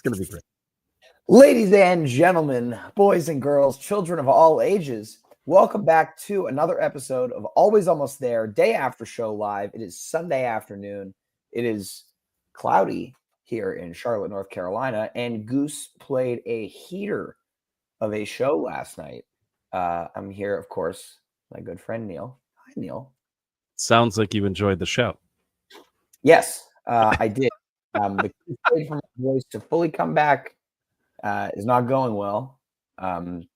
going to be great. Ladies and gentlemen, boys and girls, children of all ages, welcome back to another episode of Always Almost There, day after show live. It is Sunday afternoon. It is cloudy here in Charlotte, North Carolina, and Goose played a heater of a show last night. I'm here, of course, my good friend Neil. Hi, Neil. Sounds like you enjoyed the show. Yes, I did. The crusade for my voice to fully come back is not going well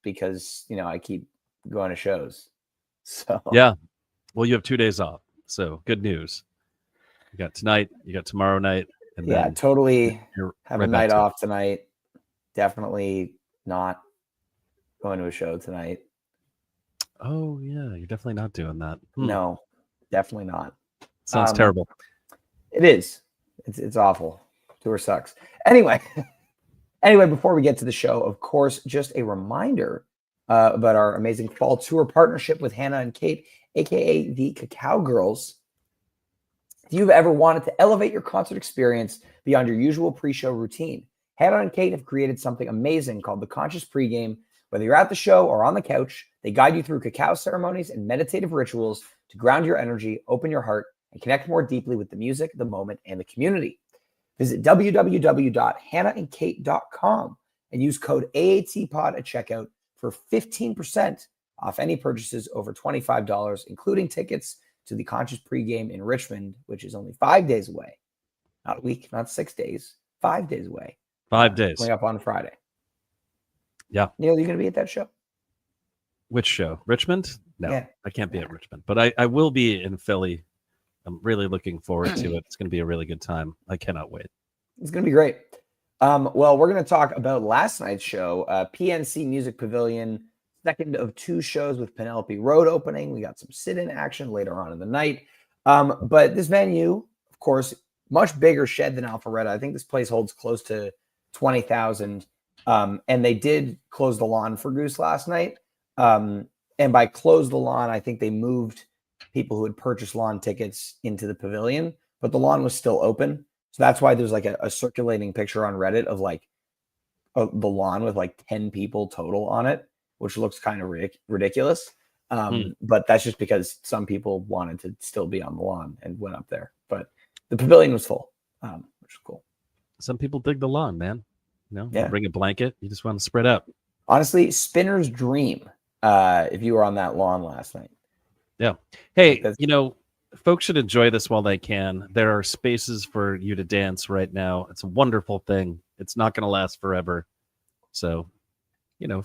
because, I keep going to shows. So yeah, well, you have 2 days off, so good news. You got tonight, you got tomorrow night, and yeah, then totally you're have right a back night to it. off tonight. Definitely not going to a show tonight. Oh yeah, you're definitely not doing that. No, definitely not. Sounds terrible. It is. It's awful. Tour sucks. Anyway, before we get to the show, of course, just a reminder about our amazing fall tour partnership with Hannah and Kait, aka the Cacao Girls. If you've ever wanted to elevate your concert experience beyond your usual pre-show routine, Hannah and Kait have created something amazing called the Conscious Pregame. Whether you're at the show or on the couch, they guide you through cacao ceremonies and meditative rituals to ground your energy, open your heart, and connect more deeply with the music, the moment, and the community. Visit www.hannahandkait.com and use code AATPOD at checkout for 15% off any purchases over $25, including tickets to the Conscious Pregame in Richmond, which is only 5 days away. Not a week, not 6 days, 5 days away. 5 days. Coming up on Friday. Yeah. Neil, are you going to be at that show? Which show? Richmond? No, Yeah. I can't be at Richmond, but I will be in Philly. I'm really looking forward to it. It's going to be a really good time. I cannot wait. It's going to be great. Well, we're going to talk about last night's show, PNC Music Pavilion, second of 2 shows with Penelope Road opening. We got some sit-in action later on in the night. But this venue, of course, much bigger shed than Alpharetta. I think this place holds close to 20,000. And they did close the lawn for Goose last night. And by close the lawn, I think they moved people who had purchased lawn tickets into the pavilion, but the lawn was still open. So that's why there's like a circulating picture on Reddit of like the lawn with like 10 people total on it, which looks kind of ridiculous. But that's just because some people wanted to still be on the lawn and went up there. But the pavilion was full, which is cool. Some people dig the lawn, man. You Yeah. Bring a blanket. You just want to spread out. Honestly, spinner's dream if you were on that lawn last night. Yeah. Hey, folks should enjoy this while they can. There are spaces for you to dance right now. It's a wonderful thing. It's not going to last forever. So,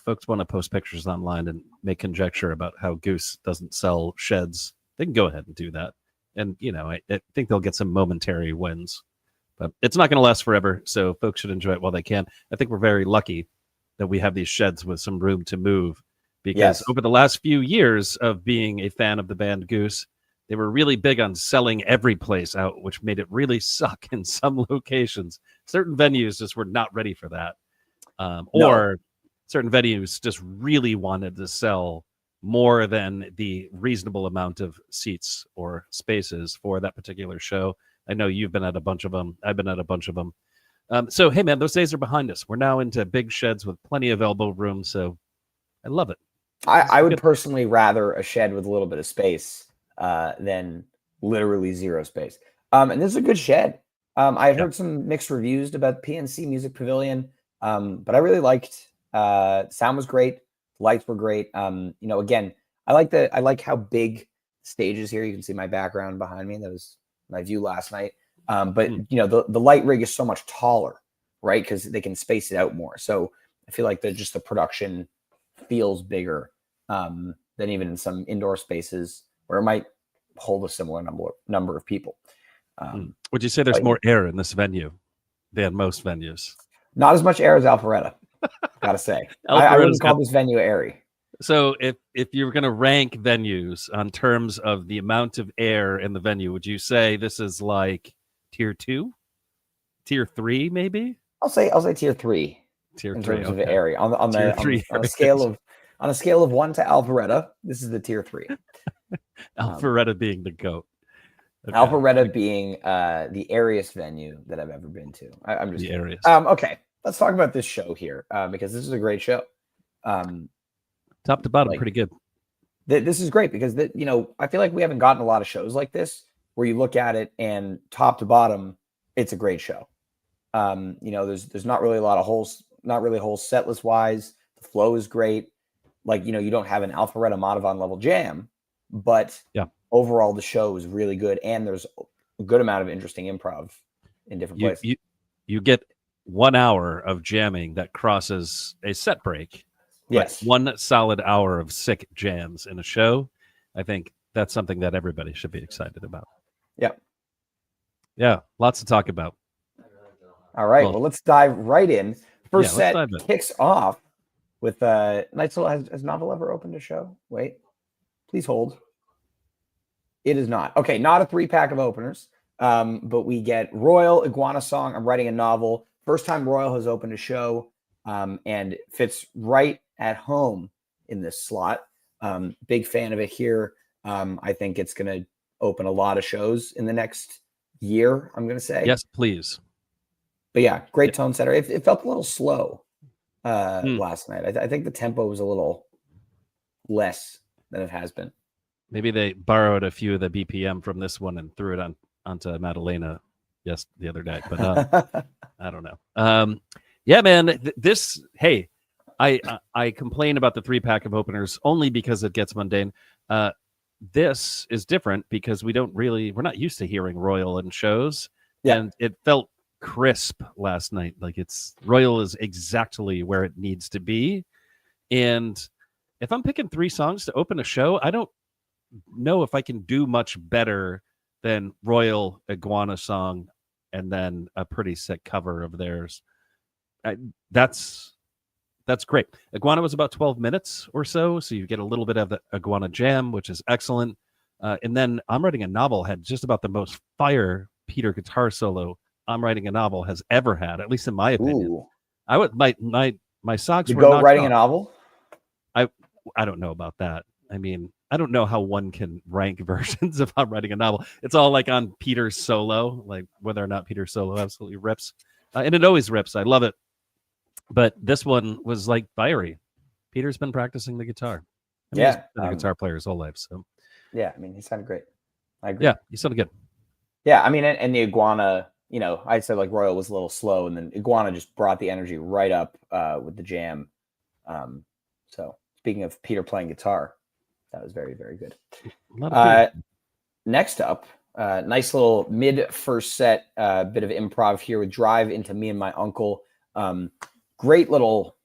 folks want to post pictures online and make conjecture about how Goose doesn't sell sheds. They can go ahead and do that. And, I think they'll get some momentary wins. But it's not going to last forever. So folks should enjoy it while they can. I think we're very lucky that we have these sheds with some room to move. Because over the last few years of being a fan of the band Goose, they were really big on selling every place out, which made it really suck in some locations. Certain venues just were not ready for that. Or certain venues just really wanted to sell more than the reasonable amount of seats or spaces for that particular show. I know you've been at a bunch of them. I've been at a bunch of them. So, hey, man, those days are behind us. We're now into big sheds with plenty of elbow room. So I love it. I would personally rather a shed with a little bit of space than literally zero space. And this is a good shed. I heard some mixed reviews about PNC Music Pavilion, but I really liked. Sound was great, lights were great. Again, I like how big stage is here. You can see my background behind me. That was my view last night. But the light rig is so much taller, right? Because they can space it out more. So I feel like the production feels bigger than even in some indoor spaces where it might hold a similar number of people. Would you say there's more air in this venue than most venues? Not as much air as Alpharetta, gotta say. I wouldn't call this venue airy. So if you were going to rank venues on terms of the amount of air in the venue, would you say this is like tier 2, tier 3, maybe? I'll say tier 3. In terms of area, on a scale of 1 to Alpharetta, this is the tier 3. Alpharetta being the GOAT. Okay. Alpharetta being the airiest venue that I've ever been to. I'm just the airiest. Okay. let's talk about this show here because this is a great show. Top to bottom, pretty good. This is great because I feel like we haven't gotten a lot of shows like this where you look at it and top to bottom, it's a great show. There's not really a lot of holes, not really holes setlist wise. The flow is great. Like, you don't have an Alpharetta Madhavan level jam, but overall the show is really good. And there's a good amount of interesting improv in different places. You get 1 hour of jamming that crosses a set break. Yes. 1 solid hour of sick jams in a show. I think that's something that everybody should be excited about. Yeah. Yeah. Lots to talk about. All right. Well, let's dive right in. First set kicks off with Night Soul. Has Novel ever opened a show? Wait. Please hold. It is not. Okay, not a 3-pack of openers. But we get Royal, Iguana Song, I'm Writing a Novel. First time Royal has opened a show, and fits right at home in this slot. Big fan of it here. I think it's going to open a lot of shows in the next year, I'm going to say. Yes, please. But yeah, great tone setter. It felt a little slow last night. I think the tempo was a little less than it has been. Maybe they borrowed a few of the BPM from this one and threw it onto Madalena the other night, but I don't know. Yeah, man, I complain about the 3-pack of openers only because it gets mundane. This is different because we're not used to hearing Royal in shows, and it felt crisp last night. Like Royal is exactly where it needs to be. And if I'm picking 3 songs to open a show, I don't know if I can do much better than Royal, Iguana Song, and then a pretty sick cover of theirs. That's great. Iguana was about 12 minutes or so you get a little bit of the Iguana jam, which is excellent. And then I'm Writing a Novel had just about the most fire Peter guitar solo I'm Writing a Novel has ever had, at least in my opinion. Ooh. I would my socks were go Writing a Novel. I don't know about that. I mean, I don't know how one can rank versions of I'm Writing a Novel. It's all like on Peter's solo, like whether or not Peter's solo absolutely rips, and it always rips. I love it. But this one was like fiery. Peter's been practicing the guitar. He's been a guitar player his whole life. So yeah, I mean, he sounded great. I agree. Yeah, he sounded good. Yeah, I mean, and the Iguana, I said like Royal was a little slow, and then Iguana just brought the energy right up with the jam. So speaking of Peter playing guitar, that was very, very good. Next up, nice little mid first set, bit of improv here with Drive into Me and My Uncle. Great little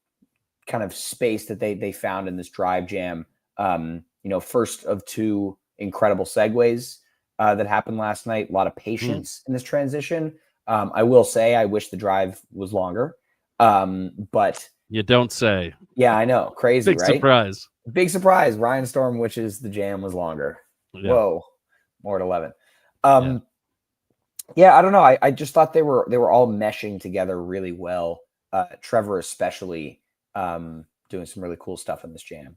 kind of space that they found in this Drive jam. First of 2 incredible segues that happened last night. A lot of patience in this transition. I will say I wish the Drive was longer, but you don't say. Yeah, I know, crazy, Big right? Big surprise. Ryan Storm wishes the jam was longer. Yeah. Whoa, more at 11. Yeah, I don't know. I just thought they were all meshing together really well. Trevor especially doing some really cool stuff in this jam,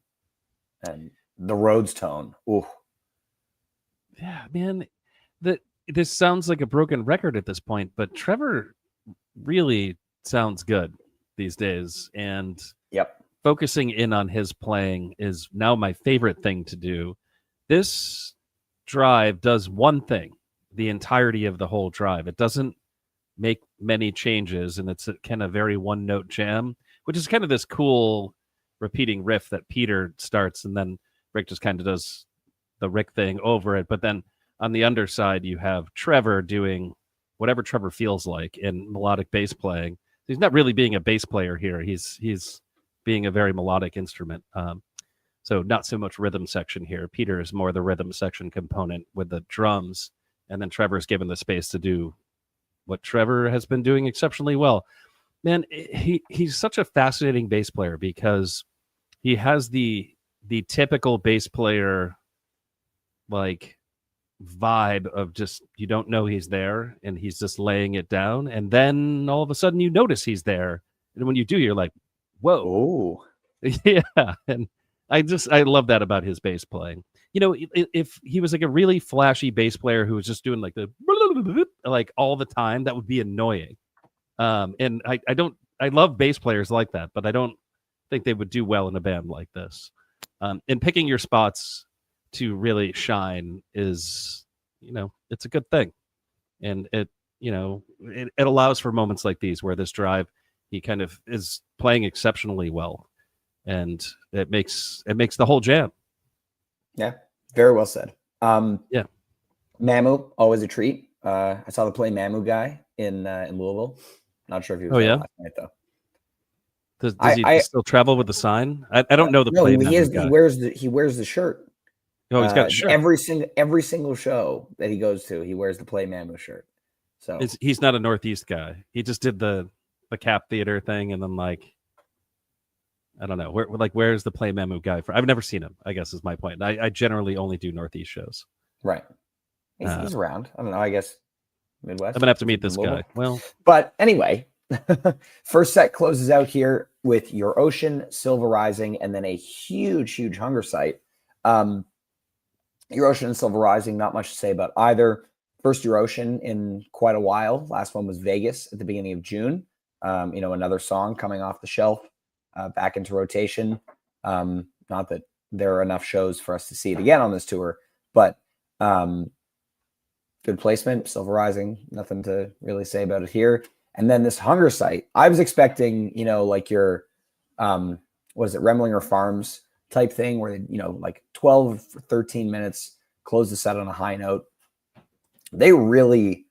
and the Rhodes tone. Ooh. Yeah, man, this sounds like a broken record at this point, but Trevor really sounds good these days, and focusing in on his playing is now my favorite thing to do. This Drive does one thing the entirety of the whole Drive. It doesn't make many changes, and it's a kind of very one-note jam, which is kind of this cool repeating riff that Peter starts, and then Rick just kind of does the Rick thing over it. But then on the underside, you have Trevor doing whatever Trevor feels like in melodic bass playing. He's not really being a bass player here. He's being a very melodic instrument. So not so much rhythm section here. Peter is more the rhythm section component with the drums, and then Trevor's given the space to do what Trevor has been doing exceptionally well. Man, he's such a fascinating bass player because he has the typical bass player like vibe of just you don't know he's there and he's just laying it down, and then all of a sudden you notice he's there, and when you do you're like, whoa. Yeah, and I love that about his bass playing. If he was like a really flashy bass player who was just doing like the like all the time, that would be annoying. And I don't I love bass players like that, but I don't think they would do well in a band like this. And picking your spots to really shine is, it's a good thing. And it allows for moments like these where this drive, he kind of is playing exceptionally well, and it makes the whole jam. Yeah, very well said. Yeah. Mamu, always a treat. I saw the Play Mamu guy in Louisville. Not sure if he was there last night though. Does he still travel with the sign? I don't know the Play Mamu guy. He wears the shirt. Oh, he's got a shirt. Every single show that he goes to, he wears the Play Mamu shirt. So he's not a Northeast guy. He just did the Cap Theater thing, and then I don't know where's the Play Mamu guy for? I've never seen him, I guess is my point. I generally only do Northeast shows. Right. He's around. I don't know. I guess Midwest. I'm gonna have to meet this guy. Well, but anyway, first set closes out here with Your Ocean, Silver Rising, and then a huge hunger site. Your Ocean and Silver Rising, not much to say about either. First Your Ocean in quite a while. Last one was Vegas at the beginning of June. Another song coming off the shelf, back into rotation. Not that there are enough shows for us to see it again on this tour, but good placement. Silver Rising, nothing to really say about it here. And then this hunger site, I was expecting, like your, what is it, Remlinger Farms type thing where, 12 or 13 minutes, close the set on a high note. They really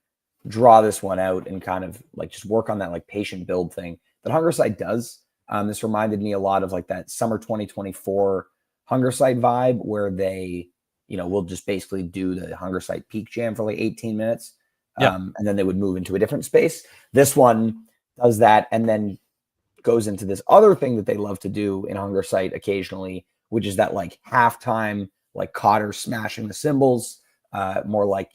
draw this one out and kind of just work on that patient build thing that Hunger Site does. This reminded me a lot of that summer 2024 Hunger Site vibe where they, will just basically do the Hunger Site peak jam for 18 minutes. And then they would move into a different space. This one does that and then goes into this other thing that they love to do in Hunger Site occasionally, which is that halftime, Cotter smashing the cymbals, more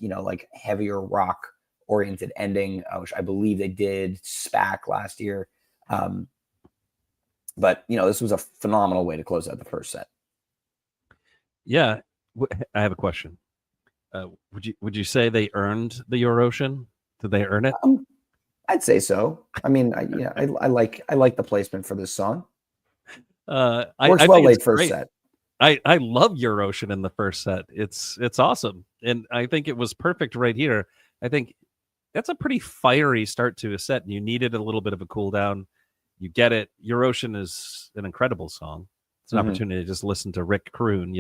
heavier rock oriented ending, which I believe they did SPAC last year. But this was a phenomenal way to close out the first set. Yeah, I have a question. Would you say they earned the Your Ocean? Did they earn it? I'd say so. I mean, I like the placement for this song. Works well late first set. I love Your Ocean in the first set. It's awesome, and I think it was perfect right here. I think that's a pretty fiery start to a set, and you needed a little bit of a cool down. You get it. Your Ocean is an incredible song. It's an opportunity to just listen to Rick croon,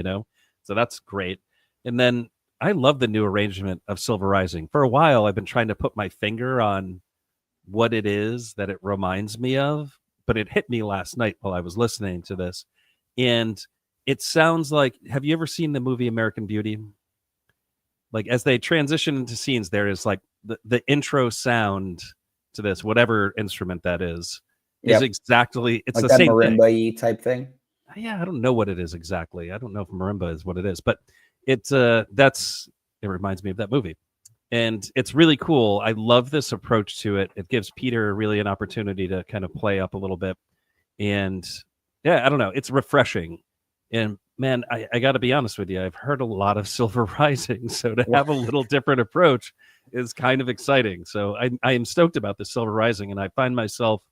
so that's great. And then I love the new arrangement of Silver Rising. For a while, I've been trying to put my finger on what it is that it reminds me of, but it hit me last night while I was listening to this. And it sounds like, have you ever seen the movie American Beauty? As they transition into scenes, there is the intro sound to this, whatever instrument that is exactly, it's the same marimba-y type thing. Yeah, I don't know what it is exactly. I don't know if marimba is what it is, but it reminds me of that movie. And it's really cool. I love this approach to it. It gives Peter really an opportunity to kind of play up a little bit. And yeah, I don't know. It's refreshing. And man, I got to be honest with you. I've heard a lot of Silver Rising. So to have a little different approach is kind of exciting. So I am stoked about the Silver Rising, and I find myself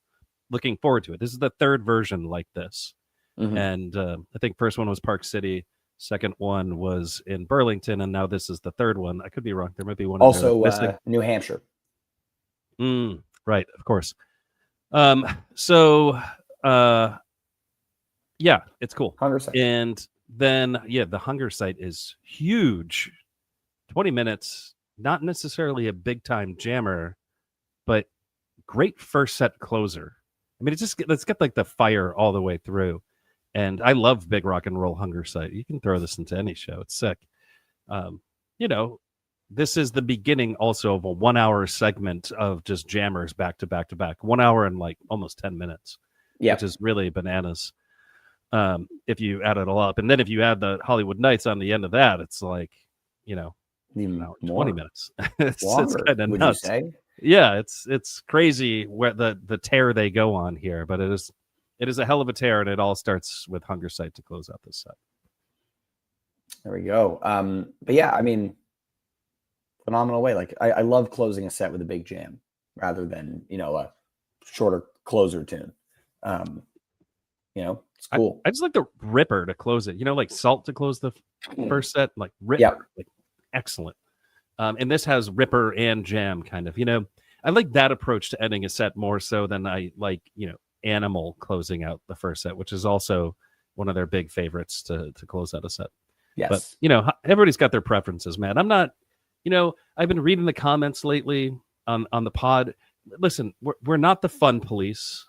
looking forward to it. This is the third version like this. And I think first one was Park City. Second one was in Burlington, and now this is the third one. I could be wrong. There might be one also New Hampshire. Right, of course. Yeah, it's cool. Hunger Site. And then the Hunger Site is huge. 20 minutes, not necessarily a big time jammer, but great first set closer. I mean, let's get the fire all the way through. And I love big rock and roll Hunger Site. You can throw this into any show. It's sick. This is the beginning also of a 1 hour segment of just jammers back to back to back. 1 hour and almost 10 minutes, which is really bananas. If you add it all up. And then if you add the Hollywood Nights on the end of that, it's 20 minutes. it's kind of nuts. Would you say? Yeah, it's crazy where the tear they go on here, but it is a hell of a tear, and it all starts with Hunger Site to close out this set. There we go. But yeah, I mean, phenomenal way. I love closing a set with a big jam rather than, a shorter closer tune. It's cool. I just like the Ripper to close it. Like Salt to close the first set, like Ripper, Yep. like excellent. And this has Ripper and Jam kind of. I like that approach to ending a set more so than I like, Animal closing out the first set, which is also one of their big favorites to close out a set. Yes. But everybody's got their preferences, man. I'm not, I've been reading the comments lately on the pod. Listen, we're not the fun police.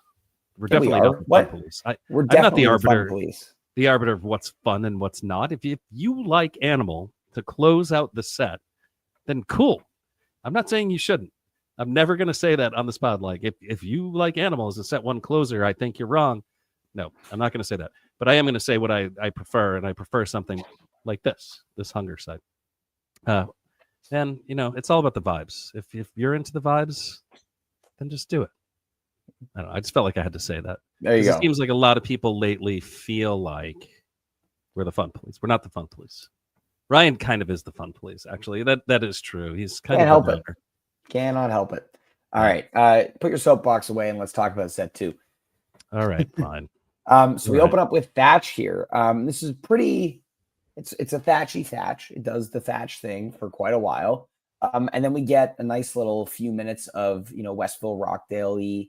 We're definitely not the fun police. We're I'm not definitely the arbiter. Fun police. The arbiter of what's fun and what's not. If you like Animal to close out the set, then cool. I'm not saying you shouldn't. I'm never going to say that on the spot. Like, if you like Animal as a set one closer, I think you're wrong. No, I'm not going to say that. But I am going to say what I prefer, and I prefer something like this Hunger side. And, it's all about the vibes. If you're into the vibes, then just do it. I don't know. I just felt like I had to say that. There you go. It seems like a lot of people lately feel like we're the fun police. We're not the fun police. Ryan kind of is the fun police, actually. That is true. He's kind Can't of help it. Cannot help it. All right. Put your soapbox away and let's talk about set 2. All right, fine. So we open up with Thatch here. This is pretty. It's a Thatchy Thatch. It does the Thatch thing for quite a while. And then we get a nice little few minutes of Westville Rockdale-y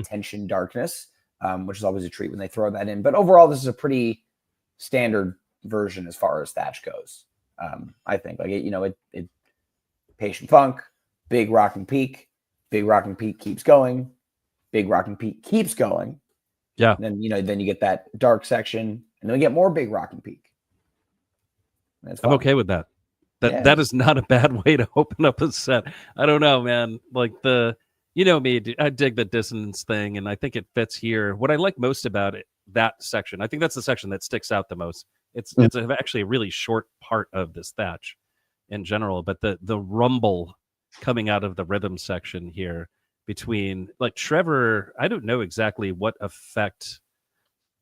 tension darkness, which is always a treat when they throw that in. But overall, this is a pretty standard version as far as Thatch goes. I think it Patient Funk, big rocking peak, big rocking peak keeps going, big rocking peak keeps going. Yeah. And then then you get that dark section, and then we get more big rocking peak. I'm okay with that. That is not a bad way to open up a set. I don't know, man. Like me, I dig the dissonance thing, and I think it fits here. What I like most about it, that section, I think that's the section that sticks out the most. It's actually a really short part of this Thatch in general, but the rumble coming out of the rhythm section here between like Trevor, I don't know exactly what effect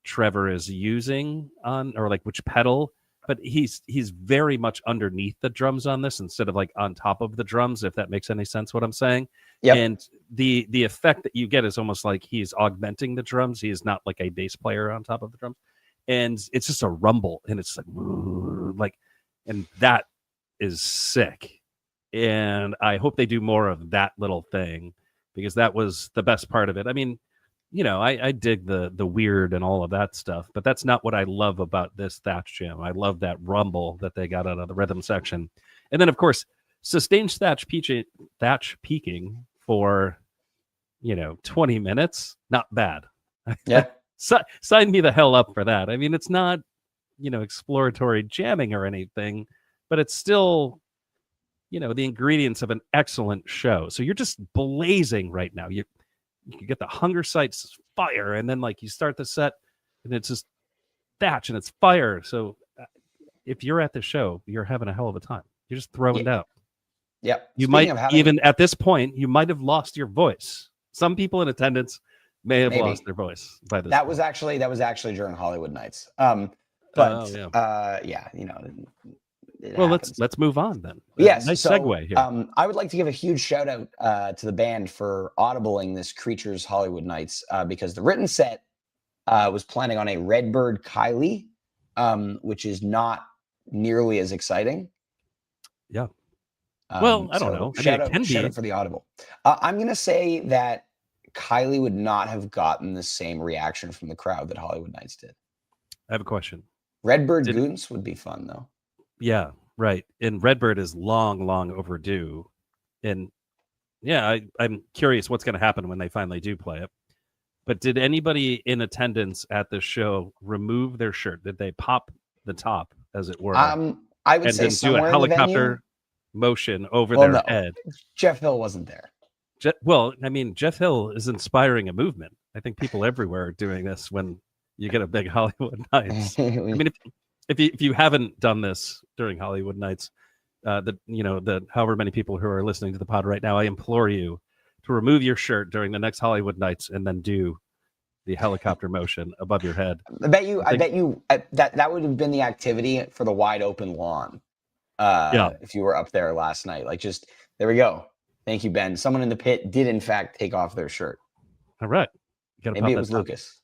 Trevor is using on, or like which pedal, but he's very much underneath the drums on this instead of like on top of the drums, if that makes any sense what I'm saying. Yep. And the effect that you get is almost like he's augmenting the drums. He is not like a bass player on top of the drums. And it's just a rumble, and it's like and that is sick. And I hope they do more of that little thing, because that was the best part of it. I mean, I dig the weird and all of that stuff, but that's not what I love about this Thatch jam. I love that rumble that they got out of the rhythm section. And then, of course, sustained Thatch peaking for, 20 minutes. Not bad. Yeah. Sign me the hell up for that. I mean, it's not, exploratory jamming or anything, but it's still, the ingredients of an excellent show. So you're just blazing right now. You can get the hunger sights fire, and then like you start the set and it's just Thatch and it's fire. So if you're at the show, you're having a hell of a time. You're just throwing down. Yep. You might even at this point, you might have lost your voice. Some people in attendance may have lost their voice by this. That was actually during Hollywood Nights. Well, let's move on then. Yes, nice segue here. I would like to give a huge shout out to the band for audibling this Creatures Hollywood Nights, because the written set was planning on a Redbird Kylie, which is not nearly as exciting. Yeah. Well, I don't know. Shout out for the audible. I'm going to say that Kylie would not have gotten the same reaction from the crowd that Hollywood Nights did. I have a question. Redbird Goose would be fun, though. Yeah, right. And Redbird is long overdue. And yeah, I'm curious what's going to happen when they finally do play it. But did anybody in attendance at the show remove their shirt? Did they pop the top, as it were? I would say do a helicopter motion over their head. Jeff Hill wasn't there. Jeff Hill is inspiring a movement. I think people everywhere are doing this when you get a big Hollywood Nights. I mean, if you haven't done this during Hollywood Nights, the however many people who are listening to the pod right now, I implore you to remove your shirt during the next Hollywood Nights and then do the helicopter motion above your head. I bet you that would have been the activity for the wide open lawn. If you were up there last night, like just there we go. Thank you, Ben. Someone in the pit did in fact take off their shirt. All right. You gotta Maybe pop it that was top. Lucas.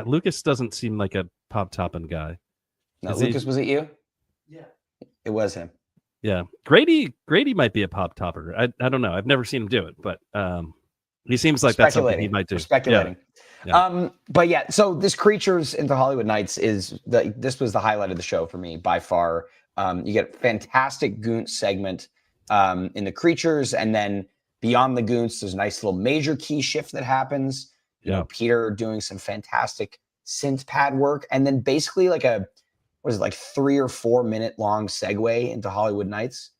Lucas doesn't seem like a pop topping guy. No, Lucas, was it you? Yeah. It was him. Yeah. Grady might be a pop topper. I don't know. I've never seen him do it, but he seems like that's something he might do. We're speculating. Yeah. But yeah, so this Creatures into Hollywood Nights this was the highlight of the show for me by far. You get a fantastic Goons segment in the Creatures, and then beyond the Goons, there's a nice little major key shift that happens. You know, Peter doing some fantastic synth pad work, and then basically like a 3 or 4 minute long segue into Hollywood Nights.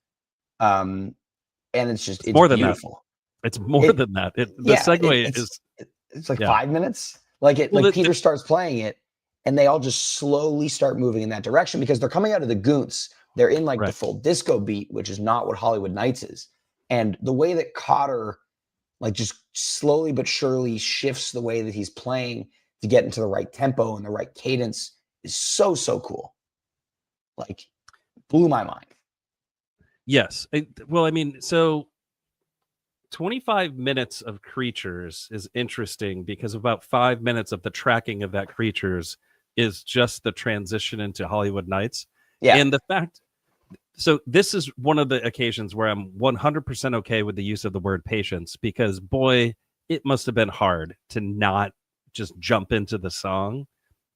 And it's more than beautiful. That. It's more than that. The segue it's like 5 minutes. Peter starts playing it, and they all just slowly start moving in that direction because they're coming out of the Goons. They're in the full disco beat, which is not what Hollywood Nights is. And the way that Cotter just slowly but surely shifts the way that he's playing to get into the right tempo and the right cadence is so cool. Blew my mind. Yes. Well, I mean, so 25 minutes of Creatures is interesting because about 5 minutes of the tracking of that Creatures is just the transition into Hollywood Nights. Yeah. And the fact, so this is one of the occasions where I'm 100% okay with the use of the word patience, because boy, it must have been hard to not just jump into the song,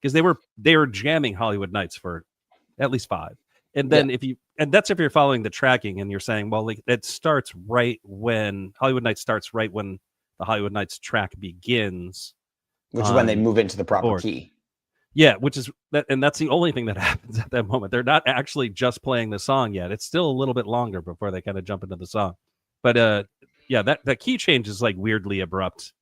because they were jamming Hollywood Nights for at least 5. And then if you're following the tracking and you're saying, well, it starts right when Hollywood Nights starts right when the Hollywood Nights track begins, which is when they move into the proper key. Yeah, which is that, and that's the only thing that happens at that moment. They're not actually just playing the song yet. It's still a little bit longer before they kind of jump into the song. But that key change is weirdly abrupt.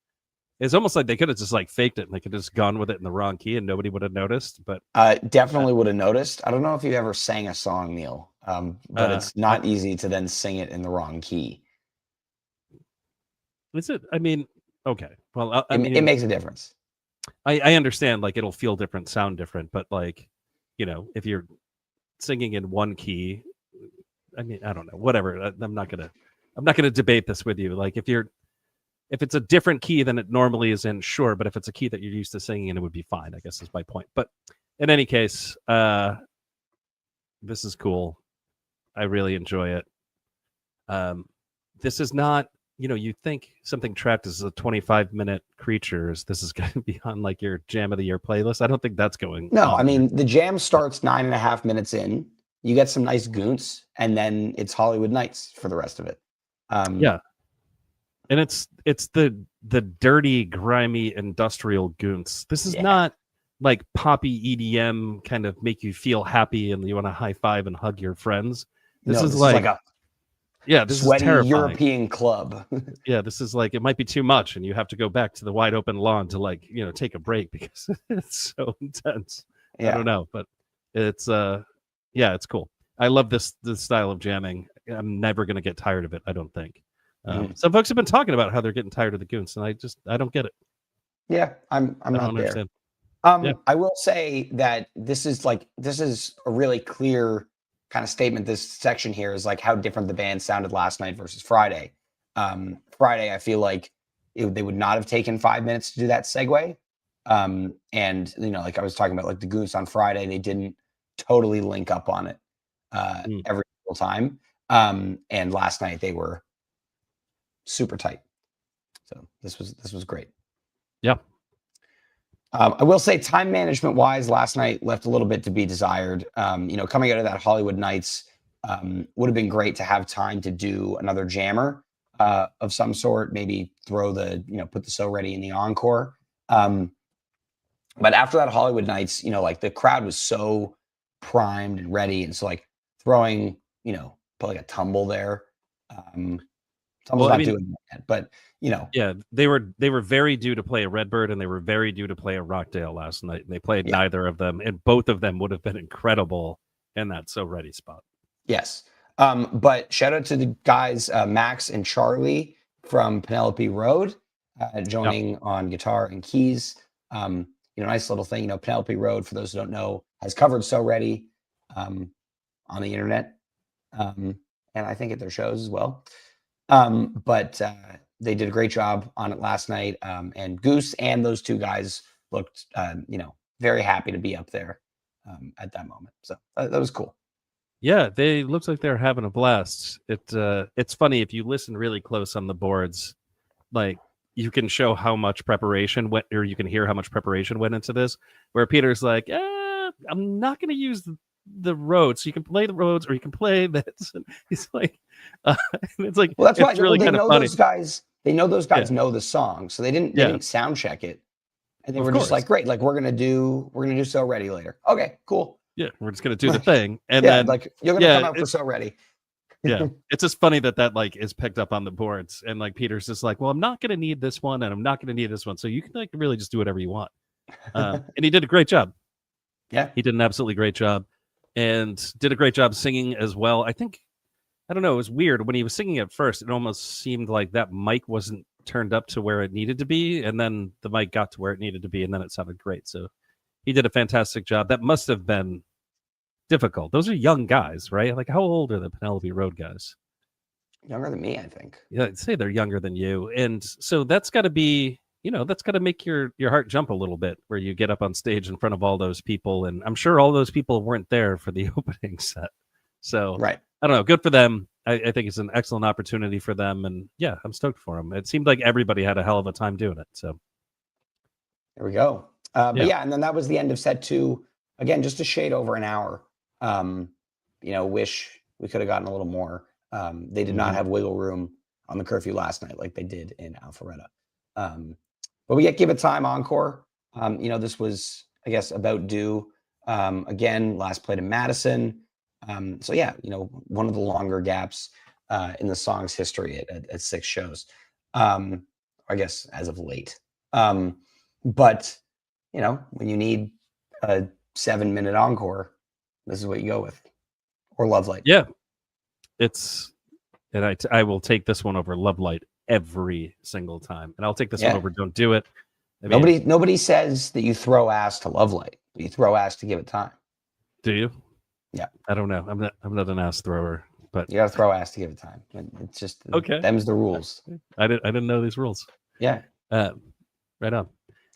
It's almost like they could have just faked it and they could have just gone with it in the wrong key and nobody would have noticed. But definitely would have noticed. I don't know if you ever sang a song, Neil, but it's not easy to then sing it in the wrong key. Is it? I mean, okay. Well, it makes a difference. I understand, it'll feel different, sound different, but if you're singing in one key, I mean, I don't know, whatever. I'm not gonna debate this with you. If it's a different key than it normally is in, sure, but if it's a key that you're used to singing in, it would be fine, I guess is my point. But in any case, this is cool. I really enjoy it. This is not, you think something tracked as a 25-minute Creatures, this is going to be on your Jam of the Year playlist. I don't think that's going. No, I mean, the jam starts 9.5 minutes in. You get some nice goons, and then it's Hollywood Nights for the rest of it. Yeah. And it's the dirty, grimy, industrial goons. This is not poppy EDM kind of make you feel happy and you want to high five and hug your friends. This is like a this sweaty is terrifying. European club. Yeah, this is it might be too much, and you have to go back to the wide open lawn to take a break because it's so intense. Yeah. I don't know, but it's it's cool. I love this style of jamming. I'm never gonna get tired of it, I don't think. Some folks have been talking about how they're getting tired of the goons, and I don't get it. Yeah, I'm not there. I will say that this is a really clear kind of statement. This section here is how different the band sounded last night versus Friday. Friday, I feel like they would not have taken 5 minutes to do that segue. And I was talking about the Goose on Friday, they didn't totally link up on it every single time. And last night they were super tight. So this was great. Yeah. I will say time management wise, last night left a little bit to be desired. Coming out of that Hollywood Nights would have been great to have time to do another jammer of some sort, maybe throw put the So Ready in the encore. But after that Hollywood Nights, the crowd was so primed and ready. And so throwing, put a tumble there. Tumble's not doing that, but yeah, they were very due to play a Redbird and they were very due to play a Rockdale last night, and they played neither of them, and both of them would have been incredible in that So Ready spot. Yes, but shout out to the guys Max and Charlie from Penelope Road joining on guitar and keys. Nice little thing. Penelope Road, for those who don't know, has covered So Ready on the internet, and I think at their shows as well. But They did a great job on it last night. And Goose and those two guys looked, very happy to be up there at that moment. So that was cool. Yeah, they looked like they're having a blast. It's funny if you listen really close on the boards, like you can show how much preparation went, or you can hear how much preparation went into this. Where Peter's like, I'm not going to use the Rhodes. So you can play the Rhodes, or you can play this. And he's like, and it's like, well, that's why really they kind of know funny. those guys. They know those guys know the song, so they didn't sound check it, and they were just like, great, like we're gonna do So Ready later. Okay, cool. Yeah, we're just gonna do the thing, and then like you're gonna come out for So Ready. Yeah, it's just funny that like is picked up on the boards, and like Peter's just like, well, I'm not gonna need this one, and I'm not gonna need this one, so you can like really just do whatever you want. And he did a great job. Yeah, he did an absolutely great job, and did a great job singing as well. I don't know, it was weird when he was singing at first. It almost seemed like that mic wasn't turned up to where it needed to be, and then the mic got to where it needed to be, and then it sounded great. So he did a fantastic job. That must have been difficult. Those are young guys, right? Like, how old are the Penelope Road guys? Younger than me, I think. Yeah, I'd say they're younger than you, and so that's got to be, that's got to make your heart jump a little bit, where you get up on stage in front of all those people, and I'm sure all those people weren't there for the opening set. So right. I don't know. Good for them. I think it's an excellent opportunity for them, and yeah, I'm stoked for them. It seemed like everybody had a hell of a time doing it. So there we go. But yeah, and then that was the end of set 2. Again, just a shade over an hour. Wish we could have gotten a little more. They did not have wiggle room on the curfew last night like they did in Alpharetta. But we get Give It Time encore. This was, I guess, about due. Again, last played in Madison. So yeah, one of the longer gaps in the song's history at 6 shows. I guess as of late. But when you need a 7-minute encore, this is what you go with, or Love Light. Yeah, and I will take this one over Love Light every single time, and I'll take this one over Don't Do It. Nobody says that you throw ass to Love Light, but you throw ass to Give It Time. Do you? Yeah, I don't know. I'm not an ass thrower, but you got to throw ass to Give It Time. It's just okay. Them's the rules. I didn't know these rules. Yeah. Right on.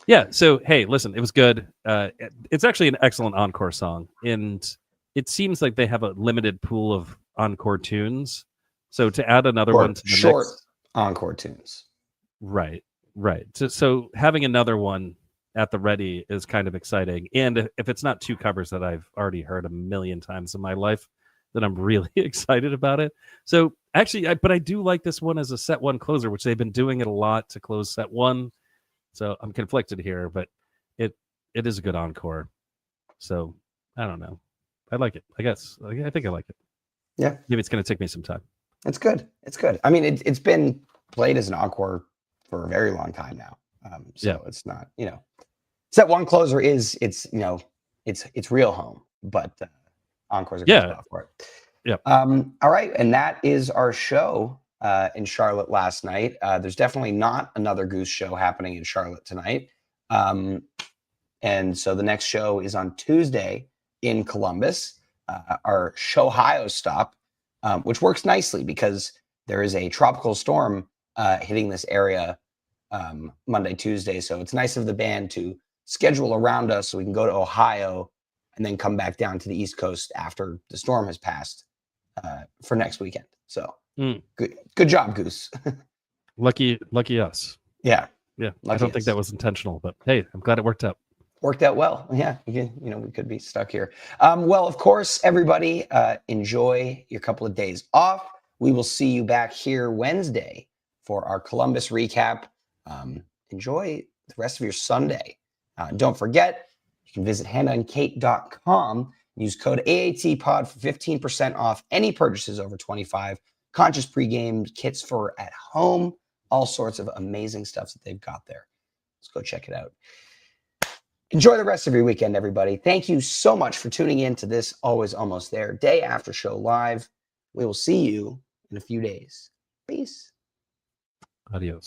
Yeah. So hey, listen, it was good. It's actually an excellent encore song, and it seems like they have a limited pool of encore tunes. So to add another one to the short mix, encore tunes. Right. So having another one at the ready is kind of exciting. And if it's not 2 covers that I've already heard a million times in my life, then I'm really excited about it. So actually, but I do like this one as a set 1 closer, which they've been doing it a lot to close set 1. So I'm conflicted here, but it is a good encore. So I don't know. I like it, I guess. I think I like it. Yeah. Maybe it's going to take me some time. It's good. I mean, it's been played as an encore for a very long time now. It's not, set 1 closer is it's real home, but encores are good stuff for it. Yeah. All right. And that is our show in Charlotte last night. There's definitely not another Goose show happening in Charlotte tonight. And so the next show is on Tuesday in Columbus, our Showhio stop, which works nicely because there is a tropical storm hitting this area Monday, Tuesday. So it's nice of the band to schedule around us so we can go to Ohio and then come back down to the East Coast after the storm has passed for next weekend. So good job, Goose. Lucky us. Yeah. I don't think that was intentional, but hey, I'm glad it worked out. Worked out well. Yeah. We could be stuck here. Well, of course, everybody enjoy your couple of days off. We will see you back here Wednesday for our Columbus recap. Enjoy the rest of your Sunday. Don't forget, you can visit hannahandkait.com. Use code AATPOD for 15% off any purchases over 25. Conscious pregame kits for at home. All sorts of amazing stuff that they've got there. Let's go check it out. Enjoy the rest of your weekend, everybody. Thank you so much for tuning in to this Always Almost There Day After Show Live. We will see you in a few days. Peace. Adios.